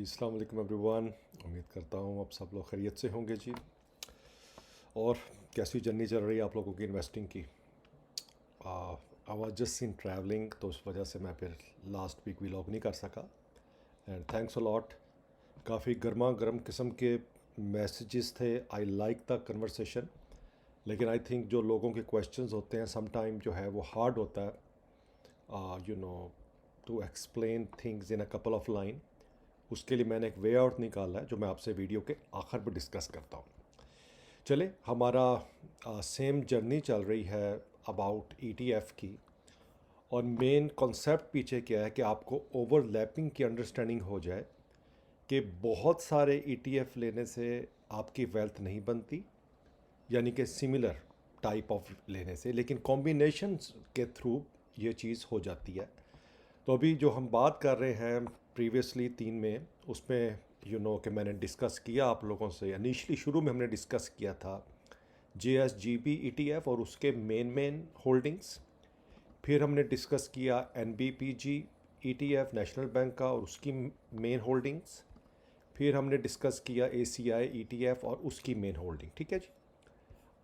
अस्सलाम वालेकुम एवरीवन। उम्मीद करता हूँ आप सब लोग खैरियत से होंगे जी। और कैसी जर्नी चल रही है आप लोगों की इन्वेस्टिंग की? I was just in travelling, तो उस वजह से मैं फिर लास्ट वीक व्लॉग नहीं कर सका। And thanks a lot. काफ़ी गर्मा गर्म किस्म के मैसेजेस थे। I like the conversation. लेकिन आई थिंक जो लोगों के क्वेश्चंस होते हैं सम टाइम जो है वो हार्ड होता है, you know, to explain things in a couple of line. उसके लिए मैंने एक वे आउट निकाला है जो मैं आपसे वीडियो के आखिर पर डिस्कस करता हूँ। चले, हमारा सेम जर्नी चल रही है अबाउट ईटीएफ की। और मेन कॉन्सेप्ट पीछे क्या है कि आपको ओवरलैपिंग की अंडरस्टैंडिंग हो जाए कि बहुत सारे ईटीएफ लेने से आपकी वेल्थ नहीं बनती, यानी कि सिमिलर टाइप ऑफ लेने से, लेकिन कॉम्बिनेशन के थ्रू ये चीज़ हो जाती है। तो अभी जो हम बात कर रहे हैं प्रीवियसली 3 में, उसमें कि मैंने डिस्कस किया आप लोगों से। इनिशियली शुरू में हमने डिस्कस किया था JSGB ETF और उसके मेन होल्डिंग्स। फिर हमने डिस्कस किया NBPG ETF नेशनल बैंक का और उसकी मेन होल्डिंग्स। फिर हमने डिस्कस किया ACI ETF और उसकी मेन होल्डिंग। ठीक है जी।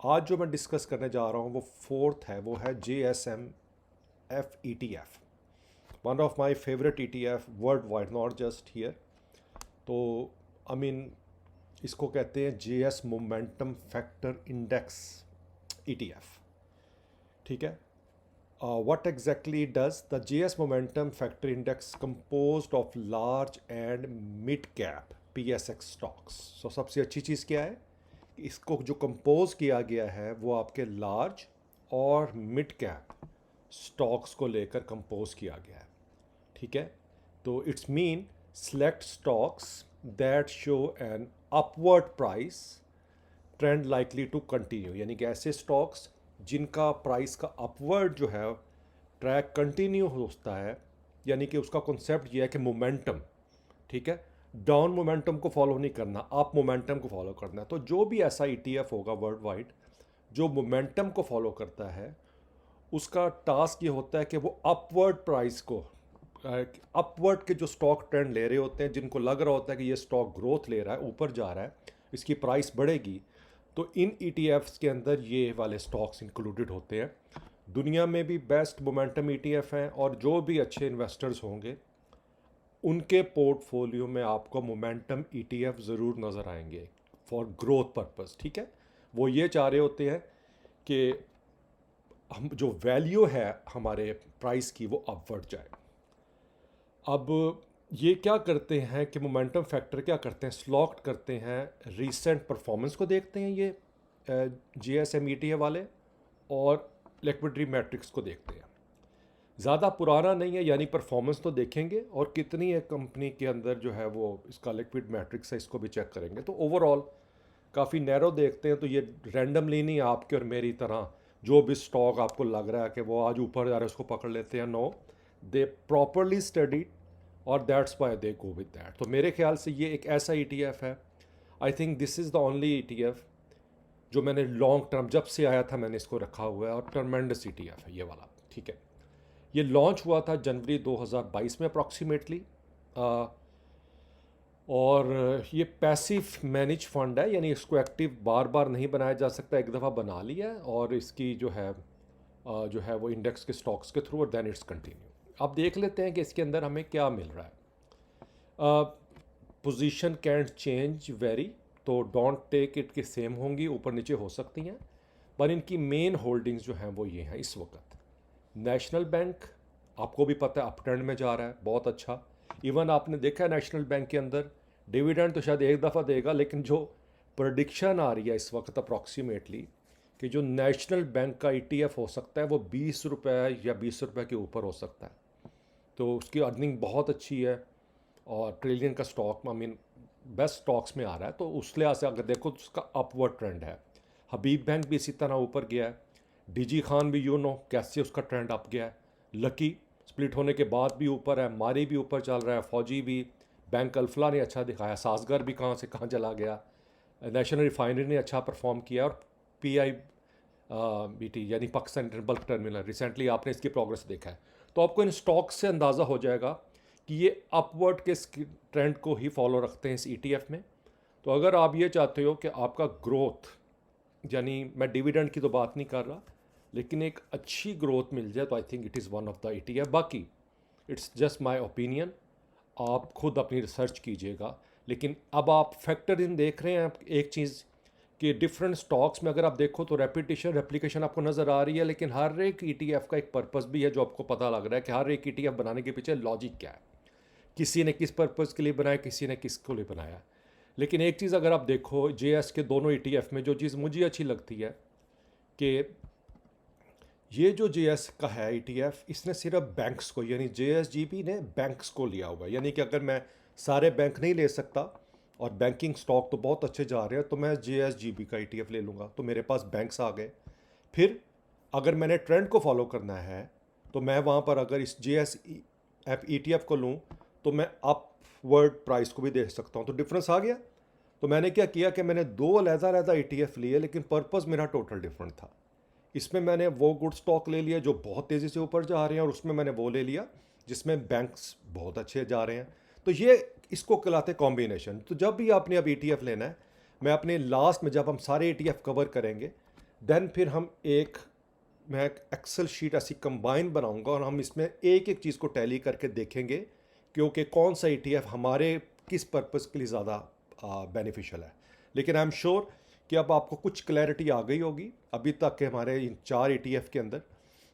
आज जो मैं डिस्कस करने जा रहा हूँ वो फोर्थ है, वो है JSMF ETF। One of my favourite ETF world wide, not just here. तो आई मीन इसको कहते हैं JS momentum factor index ETF। ठीक है। What exactly does the JS Momentum Factor Index composed of large and mid cap PSX stocks? So सबसे अच्छी चीज़ क्या है? इसको जो कंपोज किया गया है वो आपके लार्ज और मिड कैप स्टॉक्स को लेकर कंपोज किया गया है। ठीक है। तो it's mean select stocks that show an upward price trend likely to continue, यानी कि ऐसे स्टॉक्स जिनका प्राइस का अपवर्ड जो है ट्रैक कंटिन्यू होता है। यानी कि उसका कॉन्सेप्ट ये है कि मोमेंटम, ठीक है, डाउन मोमेंटम को फॉलो नहीं करना, अप मोमेंटम को फॉलो करना है। तो जो भी ऐसा ETF होगा वर्ल्ड वाइड जो मोमेंटम को फॉलो करता है, उसका टास्क ये होता है कि वो अपवर्ड प्राइस को, अपवर्ड के जो स्टॉक ट्रेंड ले रहे होते हैं, जिनको लग रहा होता है कि ये स्टॉक ग्रोथ ले रहा है, ऊपर जा रहा है, इसकी प्राइस बढ़ेगी, तो इन ETFs के अंदर ये वाले स्टॉक्स इंक्लूडेड होते हैं। दुनिया में भी बेस्ट मोमेंटम ETF हैं और जो भी अच्छे इन्वेस्टर्स होंगे उनके पोर्टफोलियो में आपको मोमेंटम ETF ज़रूर नज़र आएंगे फॉर ग्रोथ पर्पस। ठीक है। वो ये चाह रहे होते हैं कि हम जो वैल्यू है हमारे प्राइस की वो अपवर्ड जाए। अब ये क्या करते हैं कि मोमेंटम फैक्टर क्या करते हैं, स्लॉक्ट करते हैं, रीसेंट परफॉर्मेंस को देखते हैं ये JSM ETF वाले, और लिक्विडिटी मैट्रिक्स को देखते हैं। ज़्यादा पुराना नहीं है, यानी परफॉर्मेंस तो देखेंगे और कितनी एक कंपनी के अंदर जो है वो इसका लिक्विड मैट्रिक्स है, इसको भी चेक करेंगे। तो ओवरऑल काफ़ी नैरो देखते हैं। तो ये रैंडमली नहीं आपके और मेरी तरह जो भी स्टॉक आपको लग रहा है कि वो आज ऊपर जा रहा है उसको पकड़ लेते हैं। नो, दे प्रॉपरली स्टडीड और that's why they go with that. तो मेरे ख्याल से ये एक ऐसा ETF है, I think this is the only ETF जो मैंने लॉन्ग टर्म, जब से आया था मैंने इसको रखा हुआ है, और ट्रमेंडस ETF है ये वाला। ठीक है। ये लॉन्च हुआ था जनवरी 2022 में अप्रॉक्सीमेटली, और ये पैसिव मैनेज फंड है, यानी इसको एक्टिव बार बार नहीं बनाया जा सकता, एक दफ़ा बना लिया है और इसकी जो है वो इंडेक्स के स्टॉक्स के थ्रू, और देन इट्स कंटिन्यू। अब देख लेते हैं कि इसके अंदर हमें क्या मिल रहा है। पोजीशन कैंट चेंज वेरी, तो डोंट टेक इट कि सेम होंगी, ऊपर नीचे हो सकती हैं, पर इनकी मेन होल्डिंग्स जो हैं वो ये हैं इस वक्त। नेशनल बैंक आपको भी पता है अप ट्रेंड में जा रहा है, बहुत अच्छा। इवन आपने देखा है नेशनल बैंक के अंदर डिविडेंड तो शायद एक दफ़ा देगा, लेकिन जो प्रोडिक्शन आ रही है इस वक्त अप्रॉक्सीमेटली कि जो नेशनल बैंक का ETF हो सकता है वो 20 रुपये या 20 रुपये के ऊपर हो सकता है। तो उसकी अर्निंग बहुत अच्छी है और ट्रिलियन का stock, I mean best stocks में आ रहा है। तो उस लिहाज से अगर देखो तो उसका अपवर्ड ट्रेंड है। हबीब बैंक भी इसी तरह ऊपर गया है। DG खान भी कैसे उसका ट्रेंड अप गया है। लकी स्प्लिट होने के बाद भी ऊपर है, मारी भी ऊपर चल रहा है, फौजी भी, बैंक अल्फला ने अच्छा दिखाया, सासगर भी कहाँ से कहाँ चला गया, नेशनल रिफाइनरी ने अच्छा परफॉर्म किया, और PIBT यानी Pakistan internal bulk terminal, recently आपने इसकी प्रोग्रेस देखा है। तो आपको इन स्टॉक्स से अंदाज़ा हो जाएगा कि ये अपवर्ड के ट्रेंड को ही फॉलो रखते हैं इस ETF में। तो अगर आप ये चाहते हो कि आपका ग्रोथ, यानी मैं डिविडेंड की तो बात नहीं कर रहा, लेकिन एक अच्छी ग्रोथ मिल जाए, तो I think it is one of the ETF। बाकी इट्स जस्ट माय ओपिनियन, आप खुद अपनी रिसर्च कीजिएगा। लेकिन अब आप फैक्टर इन देख रहे हैं एक चीज़ कि डिफरेंट स्टॉक्स में अगर आप देखो तो रेप्लिकेशन आपको नज़र आ रही है, लेकिन हर एक ETF का एक पर्पस भी है जो आपको पता लग रहा है कि हर एक ETF बनाने के पीछे लॉजिक क्या है, किसी ने किस पर्पस के लिए बनाया, किसी ने किसको लिए बनाया। लेकिन एक चीज़ अगर आप देखो JS के दोनों ETF में, जो चीज़ मुझे अच्छी लगती है कि ये जो JS का है ETF, इसने सिर्फ बैंक्स को, यानी JSGB ने बैंक्स को लिया हुआ है। यानी कि अगर मैं सारे बैंक नहीं ले सकता और बैंकिंग स्टॉक तो बहुत अच्छे जा रहे हैं, तो मैं JSGB का ETF ले लूँगा, तो मेरे पास बैंक्स आ गए। फिर अगर मैंने ट्रेंड को फॉलो करना है तो मैं वहाँ पर अगर इस JS ETF को लूँ तो मैं अपवर्ड प्राइस को भी देख सकता हूँ। तो डिफरेंस आ गया। तो मैंने क्या किया कि मैंने दो अलग-अलग ETF लिए, लेकिन पर्पस मेरा टोटल डिफरेंट था। इसमें मैंने वो गुड स्टॉक ले लिया जो बहुत तेज़ी से ऊपर जा रहे हैं, और उसमें मैंने वो ले लिया जिसमें बैंक्स बहुत अच्छे जा रहे हैं। तो ये इसको कहलाते कॉम्बिनेशन। तो जब भी आपने अब ETF लेना है, मैं अपने लास्ट में जब हम सारे ETF कवर करेंगे, देन फिर मैं एक एक्सेल शीट ऐसी कंबाइन बनाऊंगा और हम इसमें एक एक चीज़ को टैली करके देखेंगे क्योंकि कौन सा ETF हमारे किस पर्पस के लिए ज़्यादा बेनिफिशियल है। लेकिन आई एम श्योर कि अब आपको कुछ क्लैरिटी आ गई होगी अभी तक के हमारे इन 4 ETF के अंदर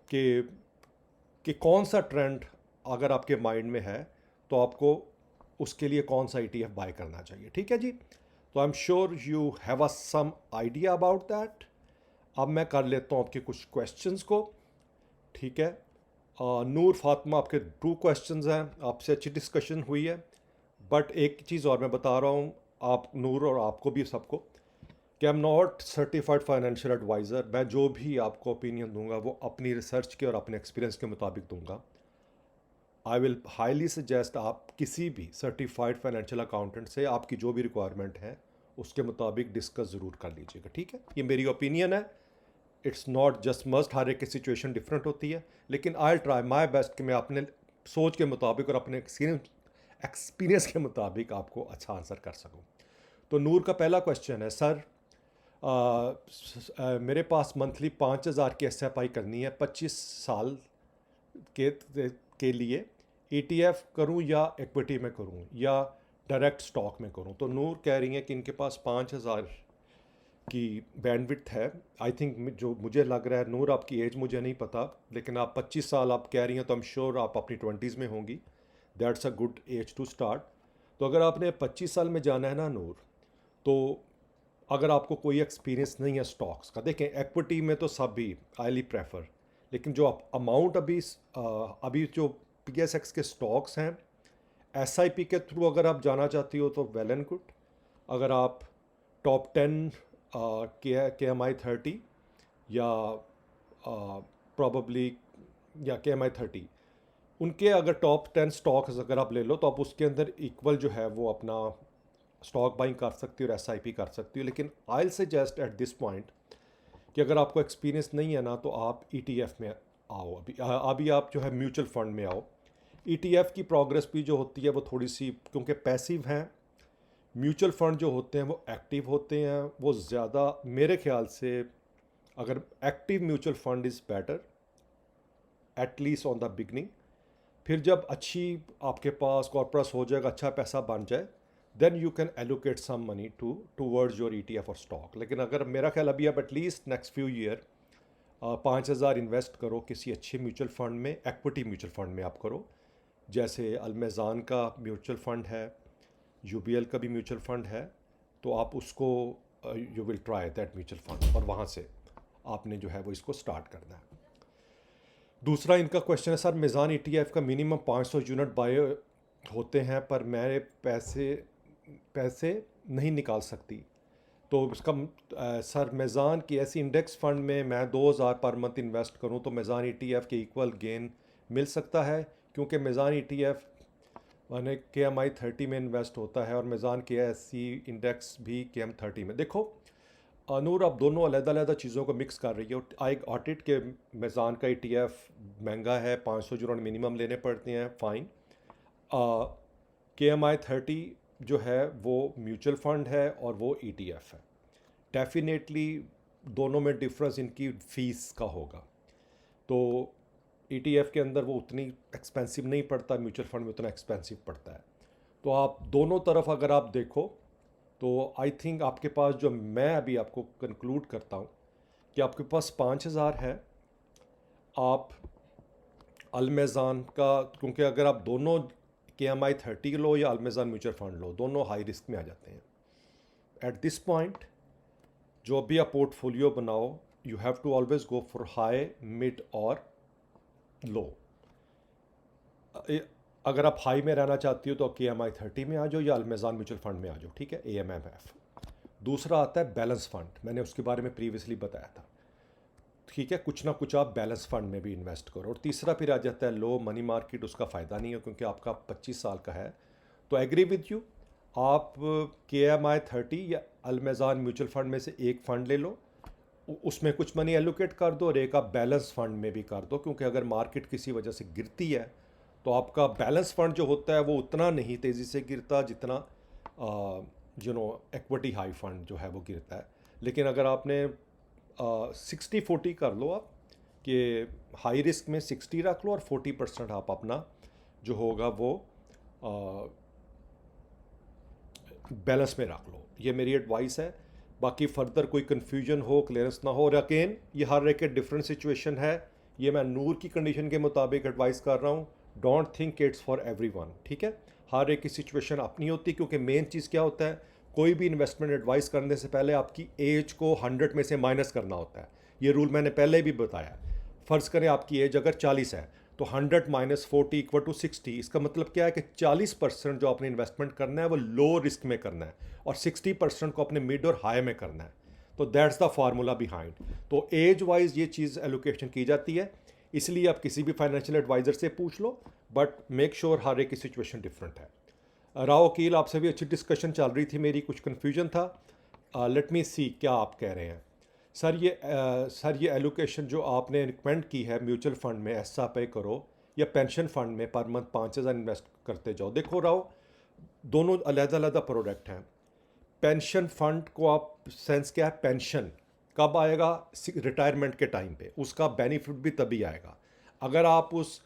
कि कौन सा ट्रेंड अगर आपके माइंड में है तो आपको उसके लिए कौन सा ETF बाय करना चाहिए। ठीक है जी। तो I am sure you have a some idea about that. अब मैं कर लेता हूँ आपके कुछ क्वेश्चंस को। ठीक है। नूर फातिमा, आपके 2 क्वेश्चंस हैं, आपसे अच्छी डिस्कशन हुई है। बट एक चीज़ और मैं बता रहा हूँ आप नूर और आपको भी सबको कि I am not certified financial advisor. मैं जो भी आपको ओपिनियन दूंगा वो अपनी रिसर्च के और अपने एक्सपीरियंस के मुताबिक दूंगा। आई विल हाईली सजेस्ट आप किसी भी सर्टिफाइड फाइनेंशियल अकाउंटेंट से आपकी जो भी रिक्वायरमेंट है उसके मुताबिक डिस्कस ज़रूर कर लीजिएगा। ठीक है। ये मेरी ओपिनियन है, इट्स नॉट जस्ट मस्ट, हर एक की सिचुएशन डिफरेंट होती है, लेकिन आई ट्राई माई बेस्ट कि मैं अपने सोच के मुताबिक और अपने एक्सपीरियंस के मुताबिक आपको अच्छा आंसर कर सकूं। तो नूर का पहला क्वेश्चन है, सर मेरे पास मंथली 5,000 की SIP करनी है 25 साल के लिए, ETF करूं या इक्विटी में करूं या डायरेक्ट स्टॉक में करूं। तो नूर कह रही हैं कि इनके पास 5,000 की बैंडविड्थ है। आई थिंक जो मुझे लग रहा है, नूर आपकी एज मुझे नहीं पता, लेकिन आप 25 साल आप कह रही हैं तो आई एम श्योर आप अपनी 20s में होंगी। That's a good age to start. तो अगर आपने 25 साल में जाना है ना नूर, तो अगर आपको कोई एक्सपीरियंस नहीं है स्टॉक्स का, देखें इक्विटी में तो सब भी हाईली प्रेफर, लेकिन जो अमाउंट अभी जो PSX के स्टॉक्स हैं SIP के थ्रू अगर आप जाना चाहती हो तो वेल एंड गुड। अगर आप टॉप 10 KMI30 या प्रॉबली या KMI30 उनके अगर टॉप 10 स्टॉक्स अगर आप ले लो तो आप उसके अंदर इक्वल जो है वो अपना स्टॉक बाइंग कर सकती हो और SIP कर सकती हो। लेकिन I will suggest at this point कि अगर आपको एक्सपीरियंस नहीं है ना तो आप ETF में आओ। अभी आप जो है म्यूचुअल फंड में आओ। ETF की प्रोग्रेस भी जो होती है वो थोड़ी सी, क्योंकि पैसिव हैं, म्यूचुअल फंड जो होते हैं वो एक्टिव होते हैं, वो ज़्यादा मेरे ख्याल से अगर active mutual fund is better at least on the beginning. फिर जब अच्छी आपके पास कॉर्पस हो जाएगा, अच्छा पैसा बन जाए, then you can allocate some money towards your ETF और स्टॉक। लेकिन अगर मेरा ख्याल अभी आप at least next few year 5,000 invest करो किसी अच्छे म्यूचुअल फंड में, इक्विटी म्यूचुअल फंड में आप करो, जैसे अलमेज़ान का म्यूचुअल फंड है, UBL का भी म्यूचुअल फंड है, तो आप उसको you will try that mutual fund और वहाँ से आपने जो है वो इसको स्टार्ट करना है। दूसरा इनका क्वेश्चन है, सर मेज़ान ETF का मिनिमम 500 यूनिट बाय होते हैं पर मेरे पैसे नहीं निकाल सकती, तो उसका सर मेज़ान की ऐसी इंडेक्स फंड में मैं 2,000 पर मंथ इन्वेस्ट करूं तो मेज़ान ETF के इक्वल गेन मिल सकता है? क्योंकि मेज़ान ETF माने KMI30 में इन्वेस्ट होता है और मेज़ान KSE इंडेक्स भी KM30 में। देखो नूर, आप दोनों अलग-अलग चीज़ों को मिक्स कर रही हो। आई गॉट इट कि मेज़ान का ETF महंगा है, 500 यूनिट मिनिमम लेने पड़ते हैं, फ़ाइन। KMI30 जो है वो म्यूचुअल फंड है और वो ETF है। डेफिनेटली दोनों में डिफरेंस इनकी फ़ीस का होगा। तो ETF के अंदर वो उतनी एक्सपेंसिव नहीं पड़ता, म्यूचुअल फंड में उतना एक्सपेंसिव पड़ता है। तो आप दोनों तरफ अगर आप देखो तो आई थिंक आपके पास जो मैं अभी आपको कंक्लूड करता हूँ कि आपके पास 5,000 है। आप अल्मेज़ान का, क्योंकि अगर आप दोनों KMI30 लो या अल्मेज़ान म्यूचुअल फंड लो, दोनों हाई रिस्क में आ जाते हैं। एट दिस पॉइंट जो भी आप पोर्टफोलियो बनाओ, you have to always go for high, mid और लो। अगर आप हाई में रहना चाहती हो तो KMI30 में आ जाओ या अल्मेज़ान म्यूचुअल फंड में आ जाओ, ठीक है, AMMF। दूसरा आता है बैलेंस फंड, मैंने उसके बारे में प्रीवियसली बताया था, ठीक है, कुछ ना कुछ आप बैलेंस फंड में भी इन्वेस्ट करो। और तीसरा फिर आ जाता है लो मनी मार्केट, उसका फ़ायदा नहीं है क्योंकि आपका 25 साल का है। तो एग्री विद यू, आप KMI30 या अल्मेज़ान म्यूचुअल फंड में से एक फ़ंड ले लो, उसमें कुछ मनी एलोकेट कर दो और एक आप बैलेंस फंड में भी कर दो, क्योंकि अगर मार्केट किसी वजह से गिरती है तो आपका बैलेंस फंड जो होता है वो उतना नहीं तेज़ी से गिरता जितना इक्विटी हाई फंड जो है वो गिरता है। लेकिन अगर आपने 60-40 कर लो आप, कि हाई रिस्क में 60 रख लो और 40% आप अपना जो होगा वो बैलेंस में रख लो। ये मेरी एडवाइस है। बाकी फर्दर कोई कन्फ्यूजन हो, क्लियरेंस ना हो, और अगेन ये हर एक डिफरेंट सिचुएशन है, ये मैं नूर की कंडीशन के मुताबिक एडवाइस कर रहा हूँ। Don't think it's for everyone, ठीक है, हर एक की सिचुएशन अपनी होती है। क्योंकि मेन चीज़ क्या होता है, कोई भी इन्वेस्टमेंट एडवाइस करने से पहले आपकी एज को 100 में से माइनस करना होता है। ये रूल मैंने पहले भी बताया। फ़र्ज़ करें आपकी एज अगर 40 है तो 100 माइनस 40 इक्वल टू 60। इसका मतलब क्या है कि 40% जो आपने इन्वेस्टमेंट करना है वो लो रिस्क में करना है और 60% को अपने मिड और हाई में करना है। तो दैट्स द फार्मूला बिहाइंड। तो एज वाइज ये चीज़ एलोकेशन की जाती है, इसलिए आप किसी भी फाइनेंशियल एडवाइज़र से पूछ लो, बट मेक श्योर हर एक की सिचुएशन डिफरेंट है। राव वकील, आपसे भी अच्छी डिस्कशन चल रही थी, मेरी कुछ कन्फ्यूजन था। लेट मी सी क्या आप कह रहे हैं। सर ये एलोकेशन जो आपने रिकमेंड की है म्यूचुअल फंड में ऐसा पे करो या पेंशन फंड में पर मंथ 5,000 इन्वेस्ट करते जाओ। देखो राव, दोनों अलग-अलग प्रोडक्ट हैं। पेंशन फंड को आप, सेंस क्या है, पेंशन कब आएगा, रिटायरमेंट के टाइम पे, उसका बेनिफिट भी तभी आएगा। अगर आप उस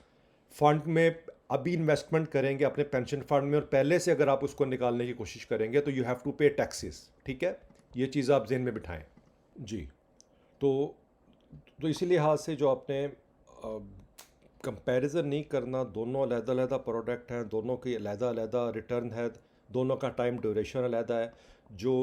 फंड में अभी इन्वेस्टमेंट करेंगे अपने पेंशन फंड में और पहले से अगर आप उसको निकालने की कोशिश करेंगे तो यू हैव टू पे टैक्सेस, ठीक है, ये चीज़ आप जहन में बिठाएं जी। तो इसी लिहाज से जो आपने कंपैरिजन नहीं करना, दोनों अलग-अलग प्रोडक्ट हैं, दोनों की अलग-अलग रिटर्न है, दोनों का टाइम ड्यूरेशन अलग है। जो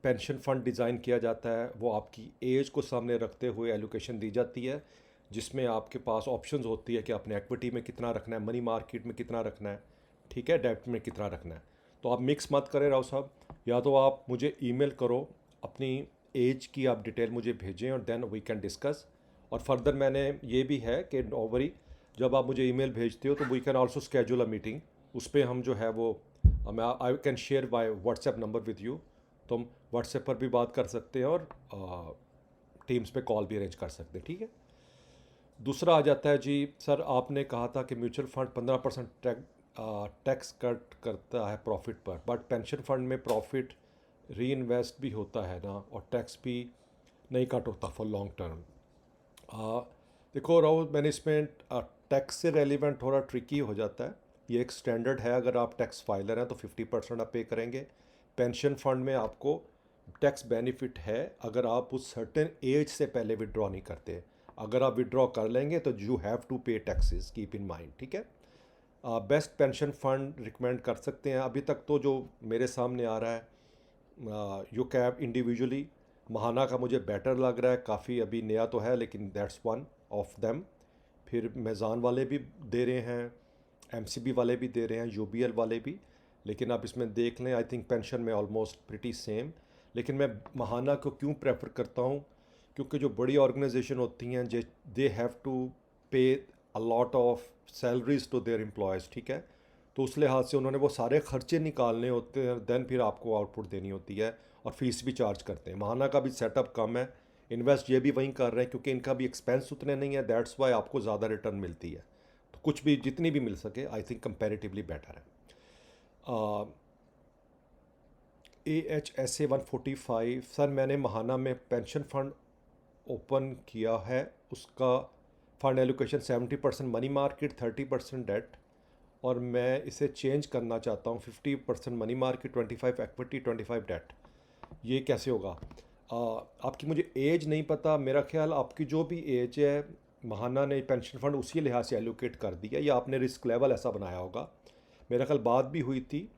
पेंशन फंड डिज़ाइन किया जाता है वो आपकी एज को सामने रखते हुए एलोकेशन दी जाती है, जिसमें आपके पास ऑप्शंस होती है कि आपने इक्विटी में कितना रखना है, मनी मार्केट में कितना रखना है, ठीक है, डेब्ट में कितना रखना है। तो आप मिक्स मत करें राव साहब, या तो आप मुझे ईमेल करो, अपनी एज की आप डिटेल मुझे भेजें और देन वी कैन डिस्कस। और फर्दर मैंने ये भी है कि नो वरी, जब आप मुझे ईमेल भेजते हो तो we can also schedule a meeting, उस पर हम जो है वो मैं I can share by WhatsApp number with you, तो हम व्हाट्सएप पर भी बात कर सकते हैं और टीम्स पे कॉल भी अरेंज कर सकते हैं, ठीक है। दूसरा आ जाता है जी, सर आपने कहा था कि म्यूचुअल फंड 15% टैक्स कट करता है प्रॉफिट पर, बट पेंशन फंड में प्रॉफिट री इन्वेस्ट भी होता है ना और टैक्स भी नहीं कट होता फॉर लॉन्ग टर्म। देखो राहुल, मैंने इसमें टैक्स से रेलिवेंट थोड़ा ट्रिकी हो जाता है। ये एक स्टैंडर्ड है, अगर आप टैक्स फाइलर हैं तो 50% आप पे करेंगे। पेंशन फंड में आपको टैक्स बेनिफिट है अगर आप उस सर्टेन एज से पहले विड्रॉ नहीं करते। अगर आप विड्रॉ कर लेंगे तो यू हैव टू पे टैक्सेस, कीप इन माइंड, ठीक है। बेस्ट पेंशन फंड रिकमेंड कर सकते हैं अभी तक तो जो मेरे सामने आ रहा है, यू कैब इंडिविजुअली, महाना का मुझे बेटर लग रहा है काफ़ी, अभी नया तो है लेकिन दैट्स वन ऑफ देम। फिर मैज़ान वाले भी दे रहे हैं, एमसीबी वाले भी दे रहे हैं, यूबीएल वाले भी, लेकिन आप इसमें देख लें, आई थिंक पेंशन में ऑलमोस्ट प्रिटी सेम। लेकिन मैं महाना को क्यों प्रेफर करता हूँ, क्योंकि जो बड़ी ऑर्गेनाइजेशन होती हैं दे have to pay a lot of salaries to their employees, ठीक है। तो उस लिहाज से उन्होंने वो सारे खर्चे निकालने होते हैं, देन फिर आपको आउटपुट देनी होती है और फीस भी चार्ज करते हैं। महाना का भी सेटअप कम है, इन्वेस्ट ये भी वहीं कर रहे हैं क्योंकि इनका भी एक्सपेंस उतने नहीं है, दैट्स वाई आपको ज़्यादा रिटर्न मिलती है। तो कुछ भी जितनी भी मिल सके आई थिंक कंपैरेटिवली बेटर है। AHSA 145 सर, मैंने महाना में पेंशन फंड ओपन किया है, उसका fund allocation 70% money market 30% debt, और मैं इसे चेंज करना चाहता हूँ 50% मनी मार्केट 25 इक्विटी 25 डेट, ये कैसे होगा? आपकी मुझे एज नहीं पता, मेरा ख्याल आपकी जो भी एज है महाना ने पेंशन फंड उसी लिहाज से एलोकेट कर दिया, या आपने रिस्क लेवल ऐसा बनाया होगा। मेरा ख्याल बात भी हुई थी,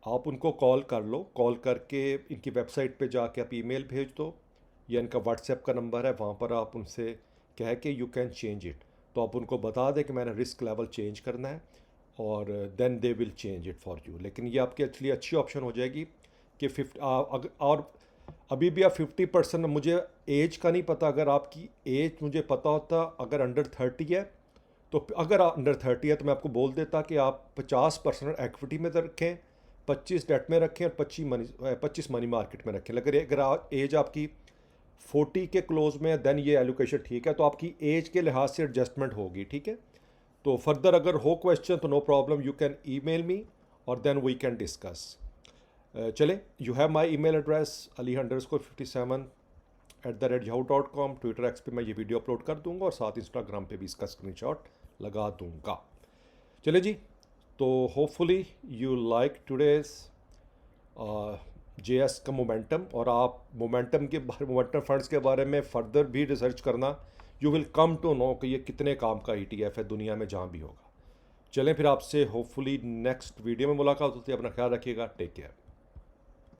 आप उनको कॉल कर लो, कॉल करके इनकी वेबसाइट पे जाके आप ईमेल भेज दो, या इनका व्हाट्सएप का नंबर है, वहाँ पर आप उनसे कह के यू कैन चेंज इट, तो आप उनको बता दें कि मैंने रिस्क लेवल चेंज करना है, और then they will change it for you. लेकिन ये आपके लिए अच्छी ऑप्शन हो जाएगी कि और अभी भी आप 50%, मुझे एज का नहीं पता, अगर आपकी एज मुझे पता होता, अगर अंडर 30 है तो, अगर अंडर 30 है तो मैं आपको बोल देता कि आप 50% इक्विटी में रखें, 25 डेट में रखें, और 25 मनी मार्केट में रखें। अगर एज आपकी 40 के क्लोज में है देन ये एलोकेशन ठीक है, तो आपकी एज के लिहाज से एडजस्टमेंट होगी, ठीक है। तो फर्दर अगर हो क्वेश्चन तो no problem, you can email me और देन वी कैन डिस्कस। चले, you have my email address ali_57@yahoo.com। Twitter X पे मैं ये वीडियो अपलोड कर दूंगा, और साथ इंस्टाग्राम पे भी इसका स्क्रीनशॉट लगा दूंगा। चले जी, तो hopefully you like today's JS का मोमेंटम, और आप मोमेंटम फंड्स के बारे में फर्दर भी रिसर्च करना, you will come to know कि ये कितने काम का ETF है दुनिया में जहाँ भी होगा। चलें फिर, आपसे होपफुली नेक्स्ट वीडियो में मुलाकात होती है। अपना ख्याल रखिएगा, टेक केयर।